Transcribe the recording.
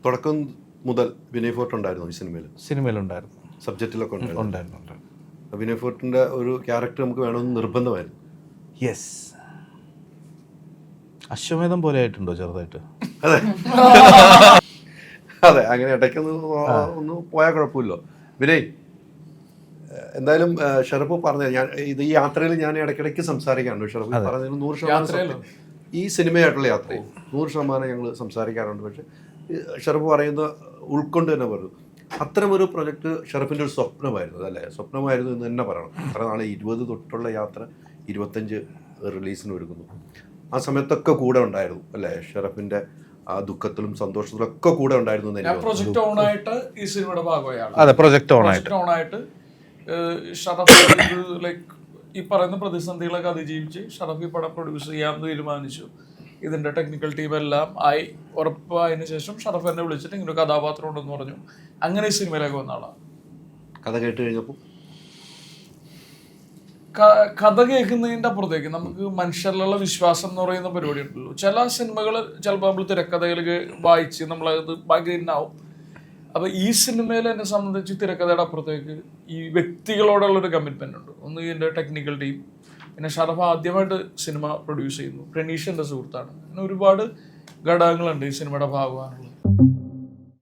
തുടക്കം മുതൽ വിനയ് ഫോർട്ട് ഉണ്ടായിരുന്നു ഈ സിനിമയിലുണ്ടായിരുന്നു, സബ്ജക്റ്റിലൊക്കെ ഉണ്ടായിരുന്നു. വിനയ് ഫോർട്ടിൻ്റെ ഒരു ക്യാരക്ടർ നമുക്ക് വേണമെന്ന് നിർബന്ധമായിരുന്നു. യെസ്. അശ്വമേധം പോലെ ആയിട്ടുണ്ടോ ചെറുതായിട്ട്? അതെ അതെ, അങ്ങനെ ഇടയ്ക്കൊന്ന് പോയാൽ കുഴപ്പമില്ലോ. വിനയ്, എന്തായാലും ഷറഫ് പറഞ്ഞ ഞാൻ ഈ യാത്രയിൽ ഞാൻ ഇടയ്ക്കിടയ്ക്ക് സംസാരിക്കാറുണ്ട്. ഷറഫ് പറഞ്ഞതിൽ 100% ഈ സിനിമയായിട്ടുള്ള യാത്രയിൽ 100% ഞങ്ങൾ സംസാരിക്കാറുണ്ട്. പക്ഷെ ഷറഫ് പറയുന്ന ഉൾക്കൊണ്ട് തന്നെ പറഞ്ഞു, അത്തരമൊരു പ്രൊജക്റ്റ് ഷറഫിൻ്റെ ഒരു സ്വപ്നമായിരുന്നു, അല്ലേ? സ്വപ്നമായിരുന്നു എന്ന് തന്നെ പറയണം. അത്ര നാളെ 20 തൊട്ടുള്ള യാത്ര 25 റിലീസിന് ഒരുങ്ങുന്നു. ആ സമയത്തൊക്കെ കൂടെ ഉണ്ടായിരുന്നു, അല്ലേ? ഷറഫിൻ്റെ ആ ദുഃഖത്തിലും സന്തോഷത്തിലും ഒക്കെ കൂടെ ഉണ്ടായിരുന്നു. പ്രൊജക്ട് ഓൺ ആയിട്ട് ഈ സിനിമയുടെ ഭാഗമായാണ്. അതെ, പ്രൊജക്ട് ഓൺ ആയിട്ട് ഷറഫ് ലൈക്ക് ഈ പറയുന്ന പ്രതിസന്ധികളൊക്കെ അതിജീവിച്ച് ഷറഫ് ഈ പടം പ്രൊഡ്യൂസ് ചെയ്യാമെന്ന് തീരുമാനിച്ചു. ഇതിന്റെ ടെക്നിക്കൽ ടീം എല്ലാം ആയി ഉറപ്പായതിനു ശേഷം ഷറഫ് എന്നെ വിളിച്ചിട്ട് ഇങ്ങനെ ഒരു കഥാപാത്രം ഉണ്ടെന്ന് പറഞ്ഞു. അങ്ങനെ ഈ സിനിമയിലേക്ക് വന്ന ആളാണ്. കഥ കേട്ട് കഴിഞ്ഞപ്പോൾ കഥ കേൾക്കുന്നതിൻ്റെ അപ്പുറത്തേക്ക് നമുക്ക് മനുഷ്യരിലുള്ള വിശ്വാസം എന്ന് പറയുന്ന പരിപാടി ഉണ്ടല്ലോ. ചില സിനിമകൾ ചിലപ്പോൾ നമ്മൾ തിരക്കഥകൾക്ക് വായിച്ച് നമ്മളത് ഭയങ്കര ഇന്നാവും. അപ്പോൾ ഈ സിനിമയിൽ എന്നെ സംബന്ധിച്ച് തിരക്കഥയുടെ അപ്പുറത്തേക്ക് ഈ വ്യക്തികളോടുള്ളൊരു കമ്മിറ്റ്മെൻ്റ് ഉണ്ട്. ഒന്ന് ഇതിൻ്റെ ടെക്നിക്കൽ ടീം, പിന്നെ ഷറഫ് ആദ്യമായിട്ട് സിനിമ പ്രൊഡ്യൂസ് ചെയ്യുന്നു, പ്രണീഷ് എൻ്റെ സുഹൃത്താണ്. അങ്ങനെ ഒരുപാട് ഘടകങ്ങളുണ്ട് ഈ സിനിമയുടെ ഭാഗമാണുള്ളത്.